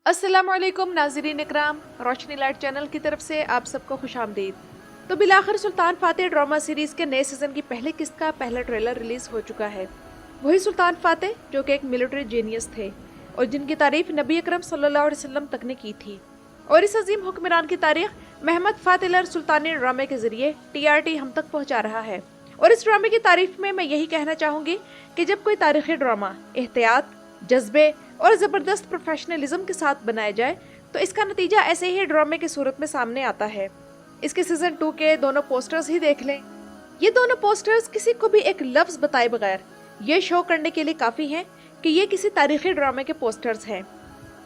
अस्सलाम वालेकुम नाज़रीन इकराम, रोशनी लाइट चैनल की तरफ से आप सबको खुश आमदीद। तो बिलाखिर सुल्तान फातेह ड्रामा सीरीज़ के नए सीज़न की पहली किस्त का पहला ट्रेलर रिलीज़ हो चुका है। वही सुल्तान फातेह जो कि एक मिलिट्री जीनियस थे और जिनकी तारीफ नबी अकरम सल्लल्लाहु अलैहि वसल्लम तक ने की थी। और इस अजीम हुक्मरान की तारीख महमद फातेह सुल्तानी ड्रामे के जरिए TRT हम तक पहुँचा रहा है। और इस ड्रामे की तारीफ में मैं यही कहना चाहूँगी कि जब कोई तारीखी ड्रामा एहतियात, जज्बे और ज़बरदस्त प्रोफेशनलिज्म के साथ बनाया जाए तो इसका नतीजा ऐसे ही ड्रामे की सूरत में सामने आता है। इसके सीज़न 2 के दोनों पोस्टर्स ही देख लें। ये दोनों पोस्टर्स किसी को भी एक लफ्ज़ बताए बगैर ये शो करने के लिए काफ़ी हैं कि ये किसी तारीखी ड्रामे के पोस्टर्स हैं।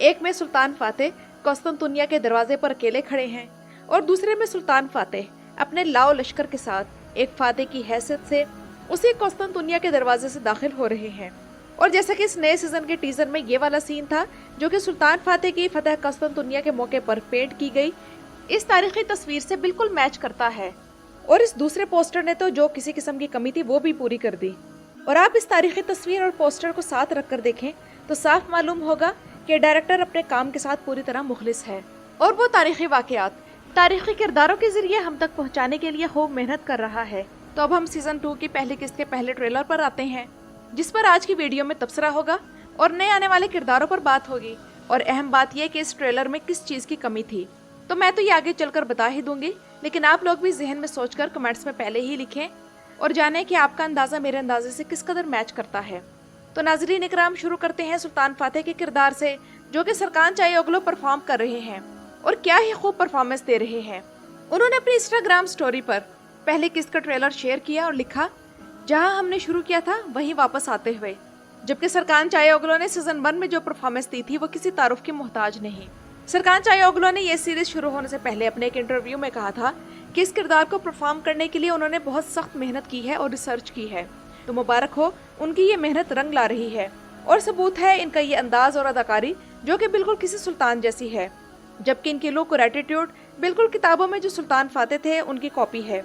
एक में सुल्तान फातेह कुस्तुनतुनिया के दरवाजे पर अकेले खड़े हैं और दूसरे में सुल्तान फातेह अपने लाओ लश्कर के साथ एक फातेह की हैसियत से उसी कुस्तुनतुनिया के दरवाजे से दाखिल हो रहे हैं। और जैसा कि इस नए सीजन के टीजर में ये वाला सीन था जो कि सुल्तान फातेह की फतह कुस्तुनतुनिया के मौके पर पेंट की गई इस तारीखी तस्वीर से बिल्कुल मैच करता है। और इस दूसरे पोस्टर ने तो जो किसी किस्म की कमी थी वो भी पूरी कर दी। और आप इस तारीखी तस्वीर और पोस्टर को साथ रखकर देखें तो साफ मालूम होगा कि डायरेक्टर अपने काम के साथ पूरी तरह मुखलिस है और वो तारीखी वाकयात तारीखी किरदारों के जरिए हम तक पहुँचाने के लिए खूब मेहनत कर रहा है। तो अब हम सीजन 2 की पहली किस्त के पहले ट्रेलर पर आते हैं, जिस पर आज की वीडियो में तबसरा होगा और नए आने वाले किरदारों पर बात होगी। और अहम बात यह कि इस ट्रेलर में किस चीज़ की कमी थी तो मैं तो ये आगे चलकर बता ही दूंगी, लेकिन आप लोग भी जहन में सोचकर कमेंट्स में पहले ही लिखें और जानें कि आपका अंदाज़ा मेरे अंदाजे से किस कदर मैच करता है। तो नाज़रीन इकराम, शुरू करते हैं सुल्तान फातेह के किरदार से जो कि सरकान चायोगलू परफॉर्म कर रहे हैं और क्या ही खूब परफॉर्मेंस दे रहे हैं। उन्होंने अपनी इंस्टाग्राम स्टोरी पर पहली किस्त का ट्रेलर शेयर किया और लिखा, जहां हमने शुरू किया था वहीं वापस आते हुए। जबकि सरकान चायोगलू ने सीजन 1 में जो परफॉर्मेंस दी थी वो किसी तारुफ की मोहताज नहीं। सरकान चायोगलू ने यह सीरीज शुरू होने से पहले अपने एक इंटरव्यू में कहा था कि इस किरदार को परफॉर्म करने के लिए उन्होंने बहुत सख्त मेहनत की है और रिसर्च की है। तो मुबारक हो, उनकी ये मेहनत रंग ला रही है और सबूत है इनका ये अंदाज और अदाकारी जो कि बिल्कुल किसी सुल्तान जैसी है। जबकि इनकी लुक और एटीट्यूड बिल्कुल किताबों में जो सुल्तान फातेह थे उनकी कॉपी है।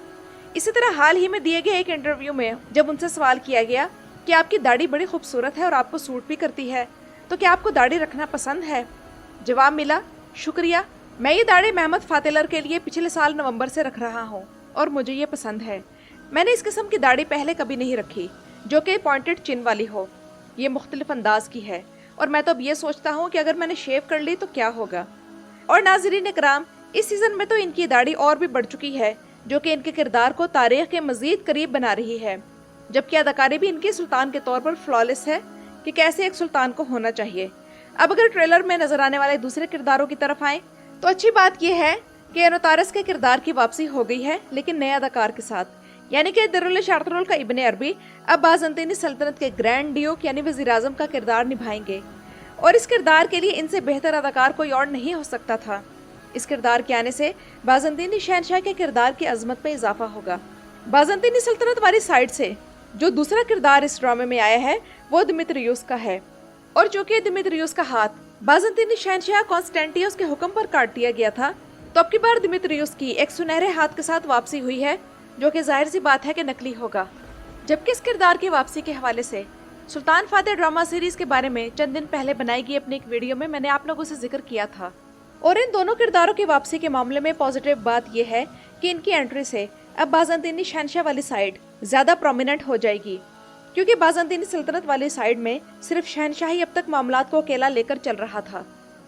इसी तरह हाल ही में दिए गए एक इंटरव्यू में जब उनसे सवाल किया गया कि आपकी दाढ़ी बड़ी खूबसूरत है और आपको सूट भी करती है, तो क्या आपको दाढ़ी रखना पसंद है? जवाब मिला, शुक्रिया, मैं ये दाढ़ी महमद फातेह के लिए पिछले साल नवंबर से रख रहा हूँ और मुझे ये पसंद है। मैंने इस किस्म की दाढ़ी पहले कभी नहीं रखी जो कि पॉइंटेड चिन वाली हो। ये मुख्तलिफ अंदाज की है और मैं तो अब ये सोचता हूँ कि अगर मैंने शेव कर ली तो क्या होगा। और नाज़रीन इकराम, इस सीज़न में तो इनकी दाढ़ी और भी बढ़ चुकी है जो कि इनके किरदार को तारीख के मजीद करीब बना रही है। जबकि अदाकारी भी इनकी सुल्तान के तौर पर फ्लॉलेस है कि कैसे एक सुल्तान को होना चाहिए। अब अगर ट्रेलर में नजर आने वाले दूसरे किरदारों की तरफ आए तो अच्छी बात यह है कि एनोतारस के किरदार की वापसी हो गई है, लेकिन नए अदाकार के साथ, यानी कि दरुल शार्तरुल का इब्ने अरबी अब बाज़ंतीनी सल्तनत के ग्रैंड ड्यूक यानी वज़ीर आज़म का किरदार निभाएंगे। और इस किरदार के लिए इनसे बेहतर अदाकार कोई और नहीं हो सकता था। इस किरदार के आने से बाज़ंतीनी शहनशाह के किरदार की अजमत में इजाफा होगा। बाज़ंतीनी सल्तनत वाली साइड से जो दूसरा किरदार इस ड्रामे में आया है वो दिमित्रियुस का है। और जो कि दिमित्रियुस का हाथ बाज़ंतीनी शहनशाह कॉन्स्टेंटियोस के हुक्म पर काट दिया गया था, तो अब की बार दिमित्रियुस की एक सुनहरे हाथ के साथ वापसी हुई है जो कि जाहिर सी बात है कि नकली होगा। जबकि इस किरदार की वापसी के हवाले से सुल्तान फातेह ड्रामा सीरीज के बारे में चंद दिन पहले बनाई गई अपनी एक वीडियो में मैंने आप लोगों से जिक्र किया था। और इन दोनों किरदारों की वापसी के मामले में पॉजिटिव बात यह है कि इनकी एंट्री से अब बाज़ंतीनी शहनशाह वाली साइड ज़्यादा प्रोमिनेंट हो जाएगी, क्योंकि बाज़ंतीनी सल्तनत वाली साइड में सिर्फ शहनशाह ही अब तक मामलात को अकेला लेकर चल रहा था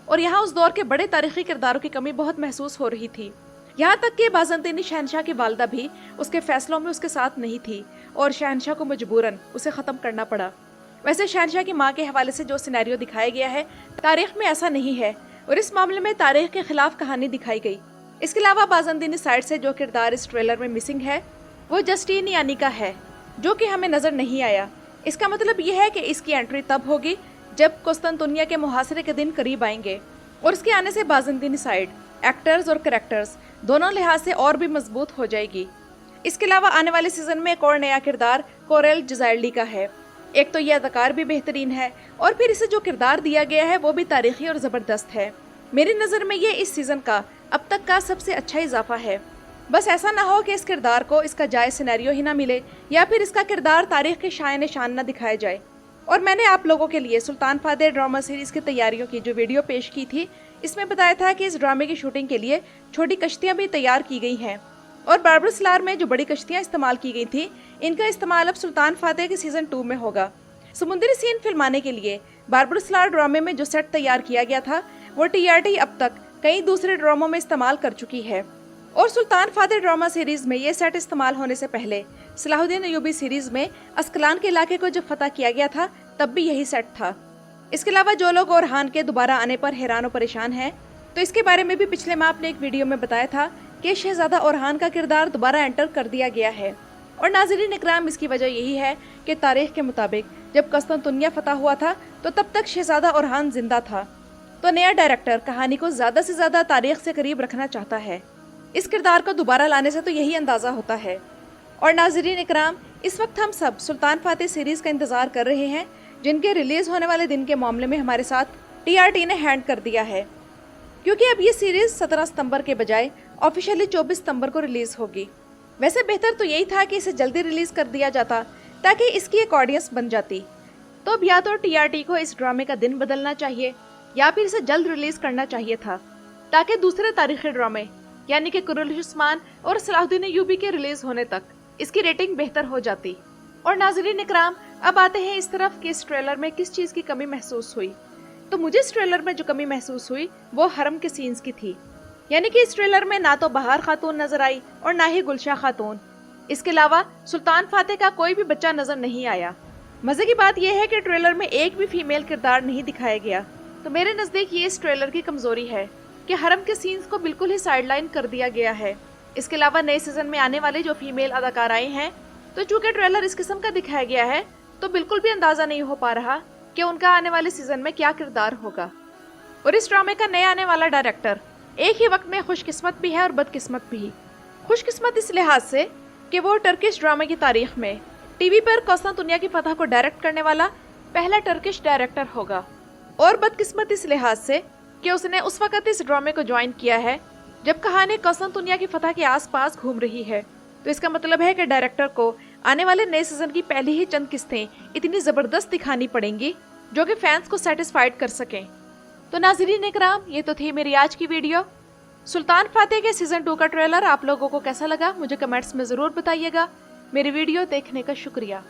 और यहाँ उस दौर के बड़े तारीखी किरदारों की कमी बहुत महसूस हो रही थी। यहाँ तक कि बाज़ंतीनी शहनशाह की वालदा भी उसके फैसलों में उसके साथ नहीं थी और शहनशाह को मजबूरन उसे ख़त्म करना पड़ा। वैसे शहनशाह की माँ के हवाले से जो सिनेरियो दिखाया गया है तारीख में ऐसा नहीं है और इस मामले में तारीख के खिलाफ कहानी दिखाई गई। इसके अलावा बाज़ंतीनी साइड से जो किरदार इस ट्रेलर में मिसिंग है वो जस्टिन यानी का है जो कि हमें नज़र नहीं आया। इसका मतलब यह है कि इसकी एंट्री तब होगी जब कुस्तुनतुनिया के मुहासरे के दिन करीब आएंगे और इसके आने से बाज़ंतीनी साइड एक्टर्स और करैक्टर्स दोनों लिहाज से और भी मजबूत हो जाएगी। इसके अलावा आने वाले सीजन में एक और नया किरदार कोरेल जज़ायल्डी का है। एक तो यह अदाकार भी बेहतरीन है और फिर इसे जो किरदार दिया गया है वो भी तारीखी और ज़बरदस्त है। मेरी नज़र में ये इस सीज़न का अब तक का सबसे अच्छा इजाफा है। बस ऐसा ना हो कि इस किरदार को इसका जायज़ सिनेरियो ही ना मिले या फिर इसका किरदार तारीख के शान निशान ना दिखाया जाए। और मैंने आप लोगों के लिए सुल्तान फातेह ड्रामा सीरीज़ की तैयारियों की जो वीडियो पेश की थी, इसमें बताया था कि इस ड्रामे की शूटिंग के लिए छोटी कश्तियाँ भी तैयार की गई हैं और बार्बरसलार में जो बड़ी कश्तियाँ इस्तेमाल की गई थी, इनका इस्तेमाल अब सुल्तान फातेह के सीज़न 2 में होगा। समुद्री सीन फिल्माने के लिए बार्बरसलार ड्रामे में जो सेट तैयार किया गया था, वो TRT अब तक कई दूसरे ड्रामों में इस्तेमाल कर चुकी है और सुल्तान फातेह ड्रामा सीरीज में ये सेट इस्तेमाल होने से पहले सलाहुद्दीन अय्यूबी सीरीज में अस्कलान के इलाके को जब फतह किया गया था, तब भी यही सेट था। इसके अलावा जो लोग ओरहान के दोबारा आने पर हैरान और परेशान हैं, तो इसके बारे में भी पिछले माह अपने एक वीडियो में बताया था कि शहजादा ओरहान का किरदार दोबारा एंटर कर दिया गया है। और नाज़रीन इकराम, इसकी वजह यही है कि तारीख के मुताबिक जब कस्तुनतुनिया फतह हुआ था, तो तब तक शहजादा ओरहान जिंदा था। तो नया डायरेक्टर कहानी को ज़्यादा से ज़्यादा तारीख से करीब रखना चाहता है। इस किरदार को दोबारा लाने से तो यही अंदाज़ा होता है। और नाज़रीन इकराम, इस वक्त हम सब सुल्तान फातेह सीरीज़ का इंतज़ार कर रहे हैं, जिनके रिलीज़ होने वाले दिन के मामले में हमारे साथ TRT ने हैंड कर दिया है, क्योंकि अब ये सीरीज़ 17 सितंबर के बजाय ऑफिशियली 24 सितंबर को रिलीज़ होगी। वैसे बेहतर तो यही था कि इसे जल्दी रिलीज़ कर दिया जाता, ताकि इसकी एक ऑडियंस बन जाती। तो अब या तो TRT को इस ड्रामे का दिन बदलना चाहिए या फिर इसे जल्द रिलीज़ करना चाहिए था, ताकि दूसरे तारीखी ड्रामे यानी कि कुरैश उस्मान और सलाहुद्दीन अय्यूबी के रिलीज़ होने तक इसकी रेटिंग बेहतर हो जाती। और नाज़रीन इकराम, अब आते हैं इस तरफ कि इस ट्रेलर में किस चीज़ की कमी महसूस हुई। तो मुझे इस ट्रेलर में जो कमी महसूस हुई वो हरम के सीन्स की थी, यानी कि इस ट्रेलर में ना तो बहार खातून नजर आई और ना ही गुलशा खातून। इसके अलावा सुल्तान फातेह का कोई भी बच्चा नजर नहीं आया। मजे की बात यह है कि ट्रेलर में एक भी फीमेल किरदार नहीं दिखाया गया। तो मेरे नज़दीक ये इस ट्रेलर की कमजोरी है कि हरम के सीन्स को बिल्कुल ही साइडलाइन कर दिया गया है। इसके अलावा नए सीजन में आने वाले जो फीमेल अदाकाराएं हैं, तो चूंकि ट्रेलर इस किस्म का दिखाया गया है, तो बिल्कुल भी अंदाजा नहीं हो पा रहा कि उनका आने वाले सीजन में क्या किरदार होगा। और इस ड्रामे का नया आने वाला डायरेक्टर एक ही वक्त में खुशकिस्मत भी है और बदकिस्मत भी। खुशकिस्मत इस लिहाज से कि वो टर्किश ड्रामे की तारीख में टीवी पर कस्तुनतुनिया की फतह को डायरेक्ट करने वाला पहला टर्किश डायरेक्टर होगा। और बदकिस्मत इस लिहाज से कि उसने उस वक्त इस ड्रामे को ज्वाइन किया है जब कहानी कस्तुनतुनिया की फतह के आसपास घूम रही है। तो इसका मतलब है कि डायरेक्टर को आने वाले नए सीजन की पहली ही चंद किस्तें इतनी ज़बरदस्त दिखानी पड़ेंगी जो कि फैंस को सेटिस्फाइड कर सकें। तो नाज़रीन इकराम, ये तो थी मेरी आज की वीडियो। सुल्तान फातेह के सीजन 2 का ट्रेलर आप लोगों को कैसा लगा, मुझे कमेंट्स में ज़रूर बताइएगा। मेरी वीडियो देखने का शुक्रिया।